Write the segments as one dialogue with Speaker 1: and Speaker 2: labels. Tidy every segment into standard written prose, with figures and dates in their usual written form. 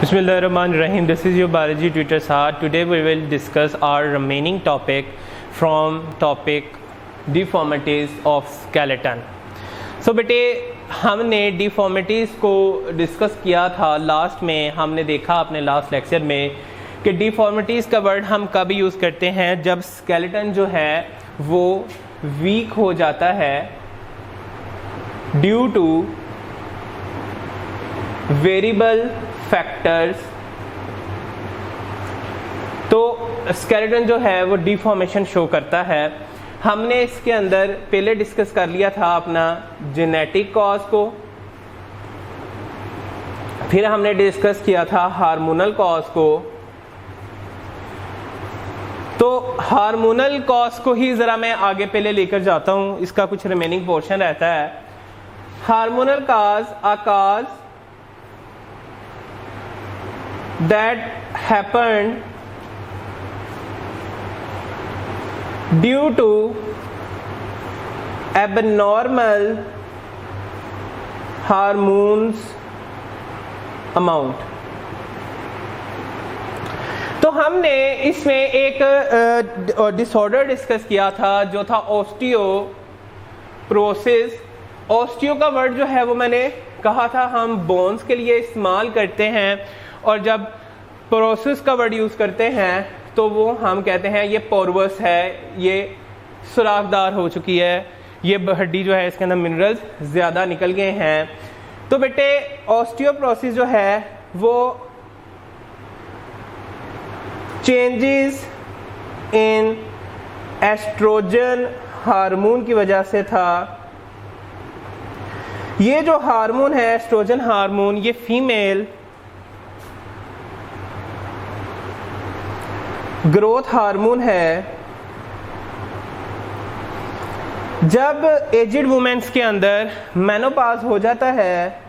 Speaker 1: Bismillahirrahmanirrahim. This is your biology tutor Saad. Today we will discuss our remaining topic from topic deformities of skeleton. So बेटे हमने deformities को discuss किया था last में. हमने देखा अपने लास्ट लेक्चर में कि deformities का वर्ड हम कब यूज़ करते हैं जब skeleton जो है वो वीक हो जाता है ड्यू टू वेरिएबल फैक्टर्स. तो स्केलेटन जो है वो डिफॉर्मेशन शो करता है. हमने इसके अंदर पहले डिस्कस कर लिया था अपना जेनेटिक कॉज को, फिर हमने डिस्कस किया था हार्मोनल कॉज को. तो हार्मोनल कॉज को ही जरा मैं आगे पहले लेकर जाता हूं, इसका कुछ रिमेनिंग पोर्शन रहता है. Hormonal cause ah cause that happened due to abnormal hormones amount. तो हमने इसमें एक डिसऑर्डर डिस्कस किया था जो था ऑस्टियोप्रोसिस. ऑस्टियो का वर्ड जो है वो मैंने कहा था हम बोन्स के लिए इस्तेमाल करते हैं, और जब प्रोसेस का वर्ड यूज करते हैं तो वो हम कहते हैं ये पोरवस है, ये सुराखदार हो चुकी है, ये हड्डी जो है इसके अंदर मिनरल्स ज्यादा निकल गए हैं. तो बेटे ऑस्टियोप्रोसिस जो है वो चेंजेस इन एस्ट्रोजन हार्मोन की वजह से था. ये जो हार्मोन है एस्ट्रोजन हार्मोन, ये फीमेल ग्रोथ हार्मोन है. जब एजिड वुमेन्स के अंदर मेनोपॉज हो जाता है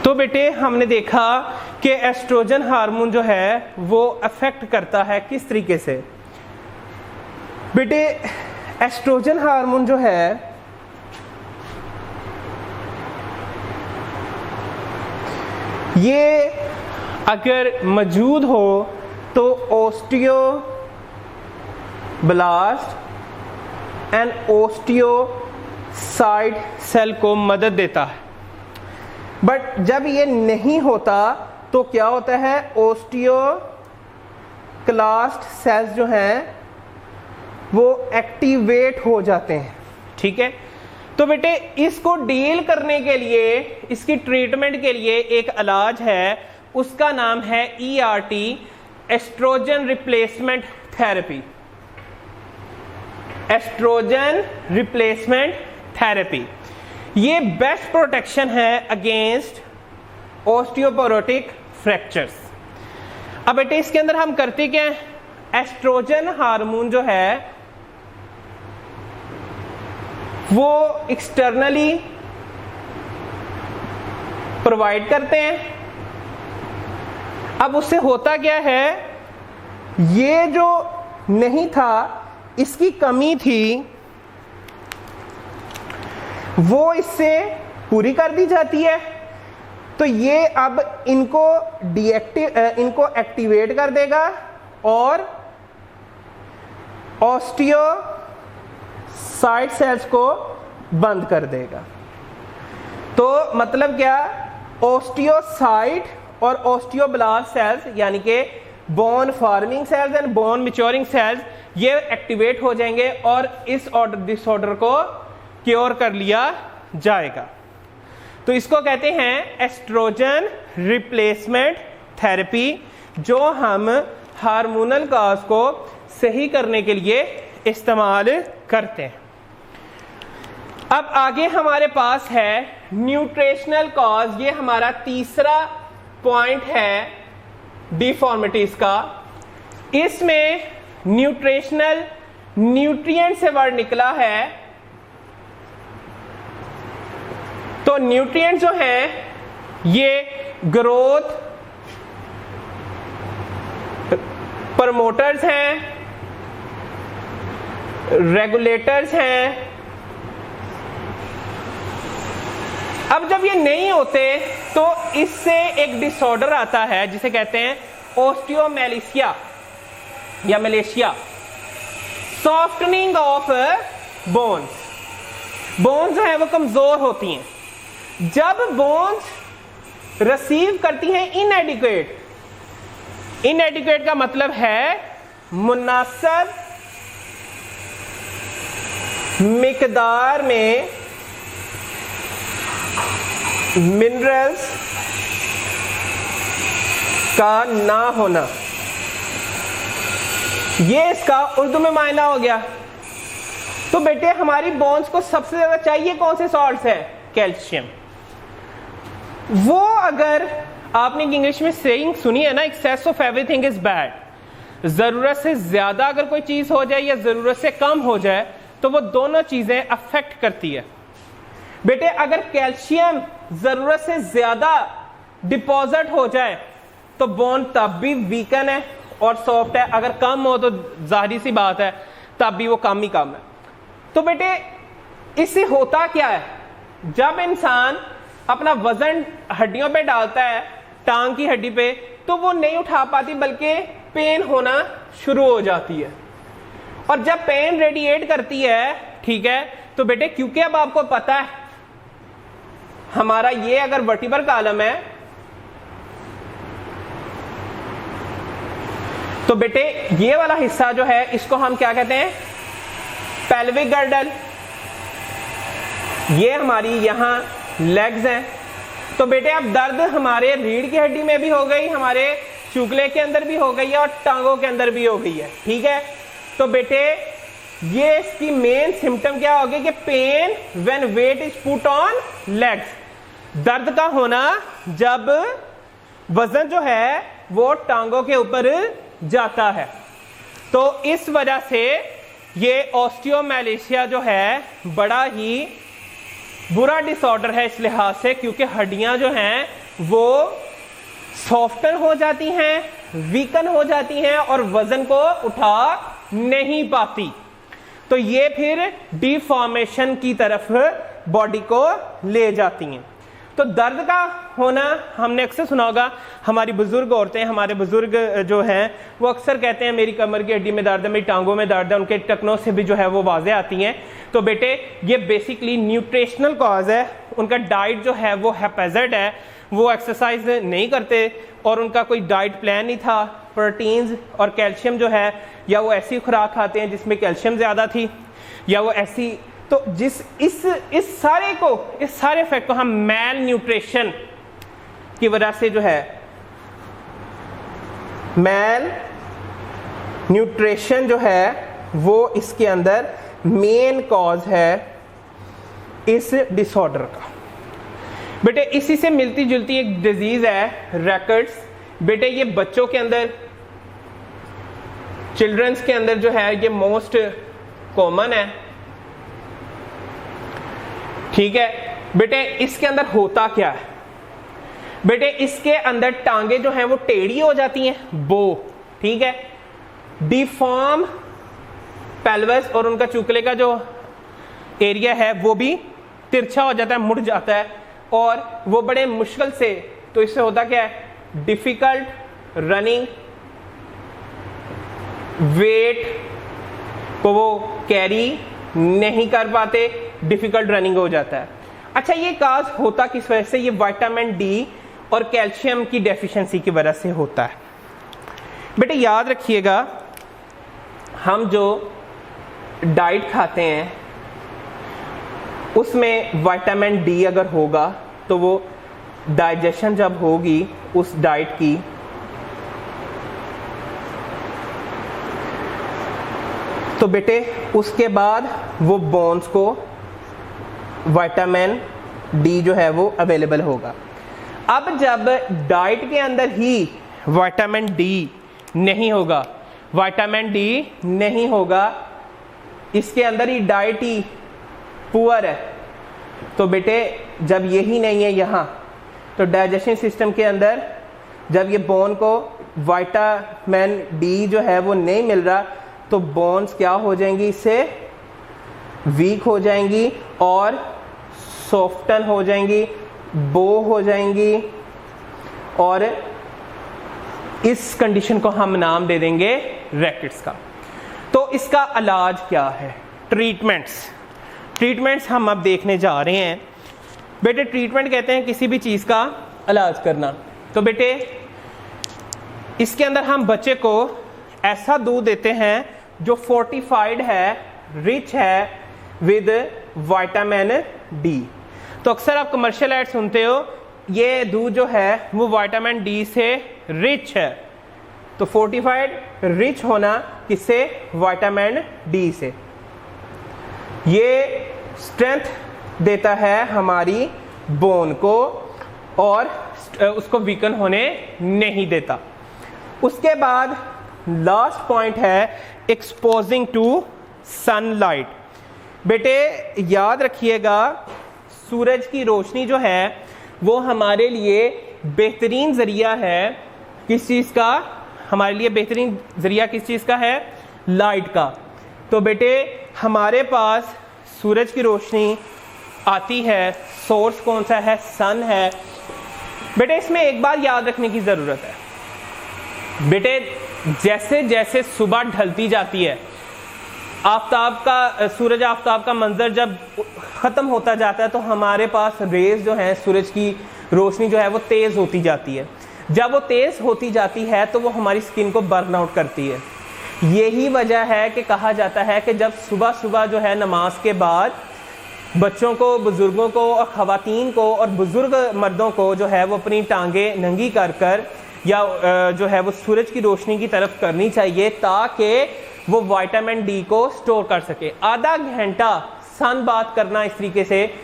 Speaker 1: तो बेटे हमने देखा कि एस्ट्रोजन हार्मोन जो है वो अफेक्ट करता है. किस तरीके से बेटे? एस्ट्रोजन हार्मोन जो है ये अगर मौजूद हो तो ओस्टियोब्लास्ट एंड ओस्टियोसाइट सेल को मदद देता है. बट जब ये नहीं होता तो क्या होता है? ओस्टियोक्लास्ट सेल्स जो हैं वो एक्टिवेट हो जाते हैं. ठीक है, तो बेटे इसको डील करने के लिए, इसकी ट्रीटमेंट के लिए एक इलाज है, उसका नाम है ERT, oestrogen replacement therapy. Oestrogen replacement therapy ये बेस्ट प्रोटेक्शन है अगेंस्ट ऑस्टियोपोरोटिक फ्रैक्चर्स. अब बेटे इसके अंदर हम करते क्या है? एस्ट्रोजन हार्मोन जो है वो एक्सटर्नली प्रोवाइड करते हैं. अब उससे होता क्या है? ये जो नहीं था, इसकी कमी थी, वो इससे पूरी कर दी जाती है. तो ये अब इनको इनको एक्टिवेट कर देगा और ऑस्टियोसाइट सेल्स को बंद कर देगा. तो मतलब क्या? ऑस्टियोसाइट और ऑस्टियोब्लास्ट सेल्स यानी कि bone forming cells and bone maturing cells ये एक्टिवेट हो जाएंगे और इस डिसऑर्डर को क्योर कर लिया जाएगा. तो इसको कहते हैं एस्ट्रोजन रिप्लेसमेंट थेरेपी, जो हम हार्मोनल कॉज को सही करने के लिए इस्तेमाल करते हैं. अब आगे हमारे पास है न्यूट्रिशनल कॉज. ये हमारा तीसरा पॉइंट है डिफॉर्मिटीज का. इसमें न्यूट्रिशनल न्यूट्रिएंट से वर्ड निकला है. तो न्यूट्रिएंट जो है ये ग्रोथ प्रमोटर्स हैं, रेगुलेटर्स हैं, अब जब ये नहीं होते तो इससे एक डिसऑर्डर आता है जिसे कहते हैं ओस्टियोमेलेशिया या Malaysia, softening of bones. Bones जो है वो कमजोर होती हैं। जब बोन्स रिसीव करती हैं इनएडिक्वेट, इनएडिक्वेट का मतलब है मुनासिब मिकदार में मिनरल्स का ना होना, ये इसका उर्दू में मायना हो गया। तो बेटे हमारी बोन्स को सबसे ज्यादा चाहिए कौन से सॉल्ट्स है? कैल्शियम। वो अगर आपने इंग्लिश में सेइंग सुनी है ना, excess of everything is bad. जरूरत से ज्यादा अगर कोई चीज हो जाए या जरूरत से कम हो जाए तो वो दोनों चीजें अफेक्ट करती है। बेटे अगर कैल्शियम जरूरत से ज्यादा डिपॉजिट हो जाए तो बोन तब भी वीकन है और सॉफ्ट है, अगर कम हो तो जाहिर सी बात है तब भी वो कम ही कम है। तो बेटे इससे होता क्या है, जब इंसान अपना वजन हड्डियों पे डालता है, टांग की हड्डी पे, तो वो नहीं उठा पाती बल्कि पेन होना शुरू हो जाती है। और जब पेन रेडिएट करती है, ठीक है, तो बेटे क्योंकि अब आपको पता है हमारा ये अगर वर्टिब्रल कॉलम है तो बेटे ये वाला हिस्सा जो है इसको हम क्या कहते हैं? Pelvic girdle. ये हमारी यहां लेग्स हैं। तो बेटे अब दर्द हमारे रीढ़ की हड्डी में भी हो गई, हमारे चुगले के अंदर भी हो गई है और टांगों के अंदर भी हो गई है, ठीक है। तो बेटे ये इसकी मेन सिम्टम क्या होगी कि pain when weight is put on legs, दर्द का होना जब वजन जो है वो टांगों के ऊपर जाता है। तो इस वजह से ये ऑस्टियोमेलेशिया जो है बड़ा ही बुरा डिसऑर्डर है इस लिहाज से, क्योंकि हड्डियां जो हैं वो सॉफ्टन हो जाती हैं, वीकन हो जाती हैं और वजन को उठा नहीं पाती। तो ये फिर डिफॉर्मेशन की तरफ बॉडी को ले जाती हैं। तो दर्द का होना हमने अक्सर सुना होगा, हमारी बुजुर्ग औरतें, हमारे बुजुर्ग जो हैं वो अक्सर कहते हैं मेरी कमर की हड्डी में दर्द है, मेरी टांगों में दर्द है, उनके टखनों से भी जो है वो वाज़े आती हैं। तो बेटे ये बेसिकली न्यूट्रिशनल कॉज है, उनका डाइट जो है वो हैपेजार्ड है, वो एक्सरसाइज नहीं करते और उनका कोई डाइट प्लान नहीं था। प्रोटीन्स और कैल्शियम जो है, या वो ऐसी खुराक खाते हैं जिसमें कैल्शियम ज़्यादा थी, या वो ऐसी, तो इस सारे इफेक्ट को हम मैल न्यूट्रिशन की वजह से जो है, मैल न्यूट्रिशन जो है वो इसके अंदर मेन कॉज है इस डिसऑर्डर का। बेटे इसी से मिलती जुलती एक डिजीज है रैकेट्स। बेटे ये बच्चों के अंदर, चिल्ड्रंस के अंदर जो है ये मोस्ट कॉमन है, ठीक है। बेटे इसके अंदर होता क्या है? बेटे इसके अंदर टांगे जो हैं वो टेढ़ी हो जाती हैं, बो, ठीक है। डिफॉर्म पेल्विस और उनका चुकले का जो एरिया है वो भी तिरछा हो जाता है, मुड़ जाता है और वो बड़े मुश्किल से, तो इससे होता क्या है? डिफिकल्ट रनिंग, वेट को वो कैरी नहीं कर पाते, डिफिकल्ट रनिंग हो जाता है। अच्छा ये काज होता किस वजह से? ये विटामिन डी और कैल्शियम की डेफिशिएंसी की वजह से होता है। बेटे याद रखिएगा, हम जो डाइट खाते हैं उसमें विटामिन डी अगर होगा तो वो डाइजेशन जब होगी उस डाइट की, तो बेटे उसके बाद वो बोन्स को विटामिन डी जो है वो अवेलेबल होगा। अब जब डाइट के अंदर ही विटामिन डी नहीं होगा, विटामिन डी नहीं होगा, इसके अंदर ही डाइट ही पुअर है, तो बेटे जब यही नहीं है यहाँ, तो डाइजेशन सिस्टम के अंदर जब ये बोन को विटामिन डी जो है वो नहीं मिल रहा, तो बोन्स क्या हो जाएंगी? इससे वीक हो जाएंगी और सॉफ्टन हो जाएंगी, बो हो जाएंगी, और इस कंडीशन को हम नाम दे देंगे रैकेट्स का। तो इसका इलाज क्या है? ट्रीटमेंट्स हम अब देखने जा रहे हैं। बेटे ट्रीटमेंट कहते हैं किसी भी चीज़ का इलाज करना। तो बेटे इसके अंदर हम बच्चे को ऐसा दूध देते हैं जो फोर्टिफाइड है, रिच है विद विटामिन डी। तो अक्सर आप कमर्शियल ऐड सुनते हो, ये दूध जो है वो विटामिन डी से रिच है। तो फोर्टिफाइड रिच होना किससे? विटामिन डी से। ये स्ट्रेंथ देता है हमारी बोन को और उसको वीकन होने नहीं देता। उसके बाद लास्ट पॉइंट है एक्सपोजिंग टू सनलाइट। बेटे याद रखिएगा, सूरज की रोशनी जो है वो हमारे लिए बेहतरीन जरिया है। किस चीज़ का? हमारे लिए बेहतरीन जरिया किस चीज़ का है? लाइट का। तो बेटे हमारे पास सूरज की रोशनी आती है, सोर्स कौन सा है? सन है। बेटे इसमें एक बात याद रखने की ज़रूरत है। बेटे जैसे जैसे सुबह ढलती जाती है, सूरज आफताब का मंजर जब ख़त्म होता जाता है तो हमारे पास रेज जो है, सूरज की रोशनी जो है वो तेज़ होती जाती है। जब वो तेज़ होती जाती है तो वो हमारी स्किन को बर्न आउट करती है। यही वजह है कि कहा जाता है कि जब सुबह सुबह जो है नमाज के बाद बच्चों को, बुज़ुर्गों को और ख़वातीन को और बुज़ुर्ग मर्दों को जो है वो अपनी टांगें नंगी कर कर या जो है वो सूरज की रोशनी की तरफ करनी चाहिए ताकि वो विटामिन डी को स्टोर कर सके। आधा घंटा सन बात करना इस तरीके से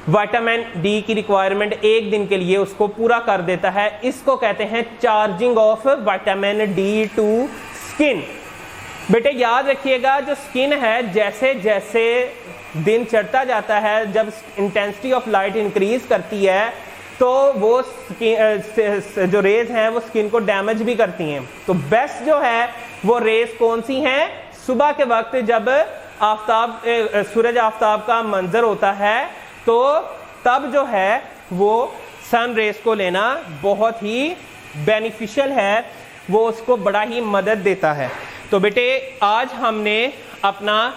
Speaker 1: विटामिन डी की रिक्वायरमेंट एक दिन के लिए उसको पूरा कर देता है। इसको कहते हैं charging of vitamin D to skin. बेटे याद रखिएगा, जो स्किन है जैसे जैसे दिन चढ़ता जाता है, जब इंटेंसिटी ऑफ लाइट इंक्रीज करती है तो वो जो रेज हैं वो स्किन को डैमेज भी करती हैं। तो बेस्ट जो है वो रेज कौन सी हैं? सुबह के वक्त जब सूरज आफताब का मंजर होता है तो तब जो है वो सन रेज को लेना बहुत ही बेनिफिशियल है, वो उसको बड़ा ही मदद देता है। तो बेटे आज हमने अपना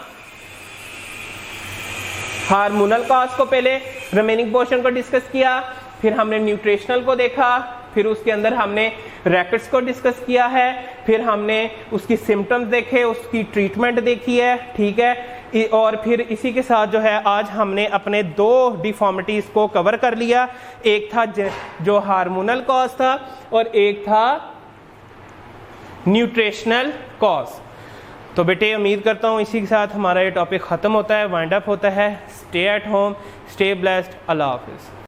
Speaker 1: हार्मोनल कॉज को पहले रिमेनिंग पोर्शन को डिस्कस किया, फिर हमने न्यूट्रिशनल को देखा, फिर उसके अंदर हमने रैकेट्स को डिस्कस किया है, फिर हमने उसकी सिम्टम्स देखे, उसकी ट्रीटमेंट देखी है, ठीक है। और फिर इसी के साथ जो है आज हमने अपने 2 डिफॉर्मिटीज को कवर कर लिया। एक था जो हार्मोनल कॉज था और एक था न्यूट्रिशनल कॉज। तो बेटे उम्मीद करता हूँ इसी के साथ हमारा ये टॉपिक ख़त्म होता है, वाइंड अप होता है। Stay at home, stay blessed, अल्लाह हाफिज़।